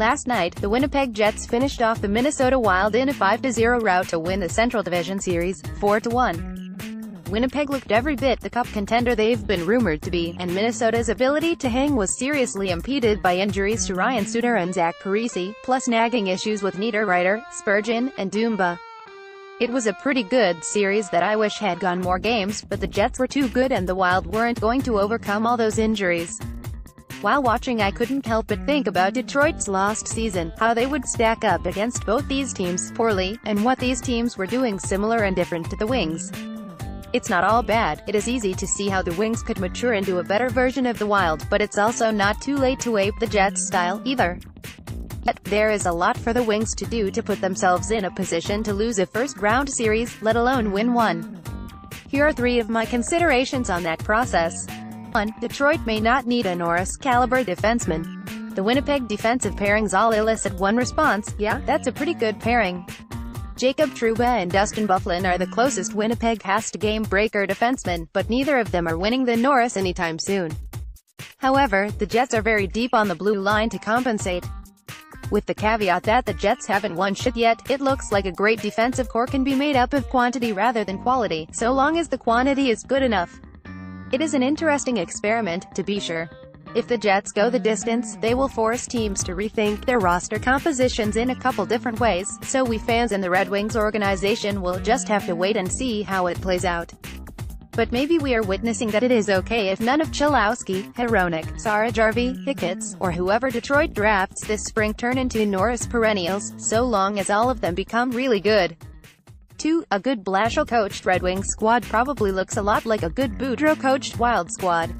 Last night, the Winnipeg Jets finished off the Minnesota Wild in a 5-0 rout to win the Central Division Series, 4-1. Winnipeg looked every bit the cup contender they've been rumored to be, and Minnesota's ability to hang was seriously impeded by injuries to Ryan Suter and Parise, plus nagging issues with Niederreiter, Spurgeon, and Dumba. It was a pretty good series that I wish had gone more games, but the Jets were too good and the Wild weren't going to overcome all those injuries. While watching, I couldn't help but think about Detroit's lost season, how they would stack up against both these teams poorly, and what these teams were doing similar and different to the Wings. It's not all bad. It is easy to see how the Wings could mature into a better version of the Wild, but it's also not too late to ape the Jets' style, either. Yet, there is a lot for the Wings to do to put themselves in a position to lose a first-round series, let alone win one. Here are 3 of my considerations on that process. 1. Detroit may not need a Norris-caliber defenseman. The Winnipeg defensive pairings all elicit one response: yeah, that's a pretty good pairing. Jacob Trouba and Dustin Byfuglien are the closest Winnipeg has to game-breaker defensemen, but neither of them are winning the Norris anytime soon. However, the Jets are very deep on the blue line to compensate. With the caveat that the Jets haven't won shit yet, it looks like a great defensive core can be made up of quantity rather than quality, so long as the quantity is good enough. It is an interesting experiment, to be sure. If the Jets go the distance, they will force teams to rethink their roster compositions in a couple different ways, so we fans in the Red Wings organization will just have to wait and see how it plays out. But maybe we are witnessing that it is okay if none of Cholowski, Hronek, Sarajarvi, Hicketts, or whoever Detroit drafts this spring turn into Norris perennials, so long as all of them become really good. 2. A good Blashill-coached Red Wings squad probably looks a lot like a good Boudreau-coached Wild squad.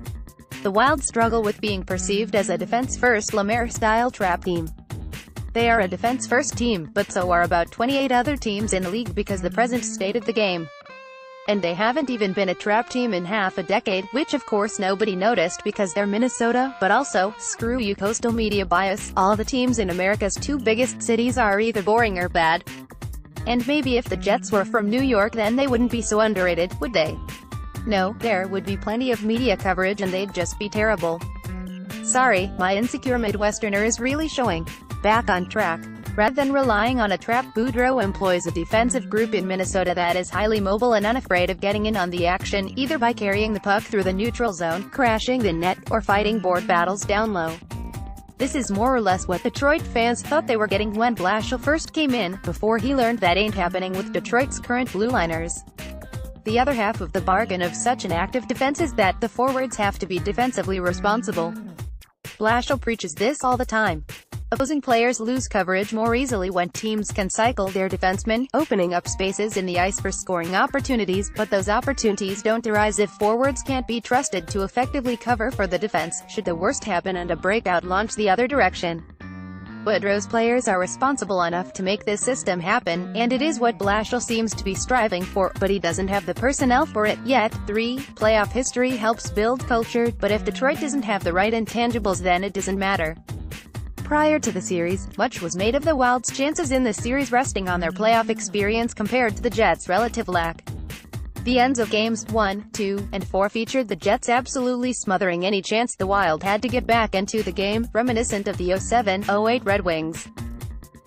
The Wild struggle with being perceived as a defense-first Lemaire-style trap team. They are a defense-first team, but so are about 28 other teams in the league because the present state of the game. And they haven't even been a trap team in half a decade, which of course nobody noticed because they're Minnesota, but also, screw you coastal media bias, all the teams in America's 2 biggest cities are either boring or bad. And maybe if the Jets were from New York then they wouldn't be so underrated, would they? No, there would be plenty of media coverage and they'd just be terrible. Sorry, my insecure Midwesterner is really showing. Back on track. Rather than relying on a trap, Boudreau employs a defensive group in Minnesota that is highly mobile and unafraid of getting in on the action, either by carrying the puck through the neutral zone, crashing the net, or fighting board battles down low. This is more or less what Detroit fans thought they were getting when Blashill first came in, before he learned that ain't happening with Detroit's current blue liners. The other half of the bargain of such an active defense is that the forwards have to be defensively responsible. Blashill preaches this all the time. Opposing players lose coverage more easily when teams can cycle their defensemen, opening up spaces in the ice for scoring opportunities, but those opportunities don't arise if forwards can't be trusted to effectively cover for the defense, should the worst happen and a breakout launch the other direction. Boudreau's players are responsible enough to make this system happen, and it is what Blashill seems to be striving for, but he doesn't have the personnel for it yet. 3. Playoff history helps build culture, but if Detroit doesn't have the right intangibles then it doesn't matter. Prior to the series, much was made of the Wild's chances in the series resting on their playoff experience compared to the Jets' relative lack. The ends of games 1, 2, and 4 featured the Jets absolutely smothering any chance the Wild had to get back into the game, reminiscent of the 07-08 Red Wings.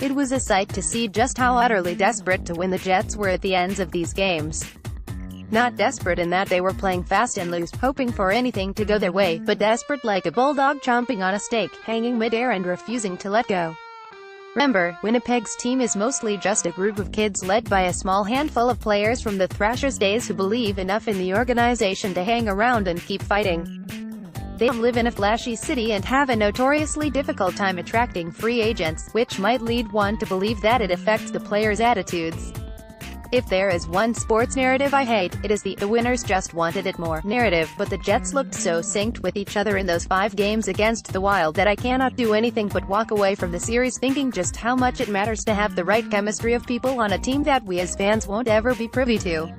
It was a sight to see just how utterly desperate to win the Jets were at the ends of these games. Not desperate in that they were playing fast and loose, hoping for anything to go their way, but desperate like a bulldog chomping on a steak, hanging mid-air and refusing to let go. Remember, Winnipeg's team is mostly just a group of kids led by a small handful of players from the Thrashers' days who believe enough in the organization to hang around and keep fighting. They live in a flashy city and have a notoriously difficult time attracting free agents, which might lead one to believe that it affects the players' attitudes. If there is one sports narrative I hate, it is the winners just wanted it more narrative, but the Jets looked so synced with each other in those 5 games against the Wild that I cannot do anything but walk away from the series thinking just how much it matters to have the right chemistry of people on a team that we as fans won't ever be privy to.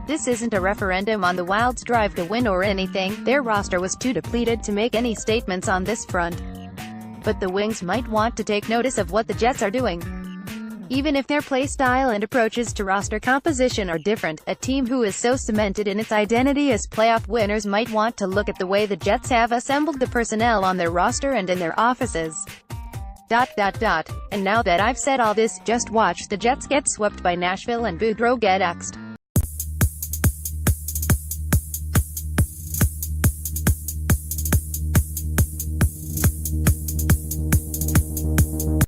This isn't a referendum on the Wild's drive to win or anything, their roster was too depleted to make any statements on this front. But the Wings might want to take notice of what the Jets are doing. Even if their play style and approaches to roster composition are different, a team who is so cemented in its identity as playoff winners might want to look at the way the Jets have assembled the personnel on their roster and in their offices. And now that I've said all this, just watch the Jets get swept by Nashville and Boudreaux get axed.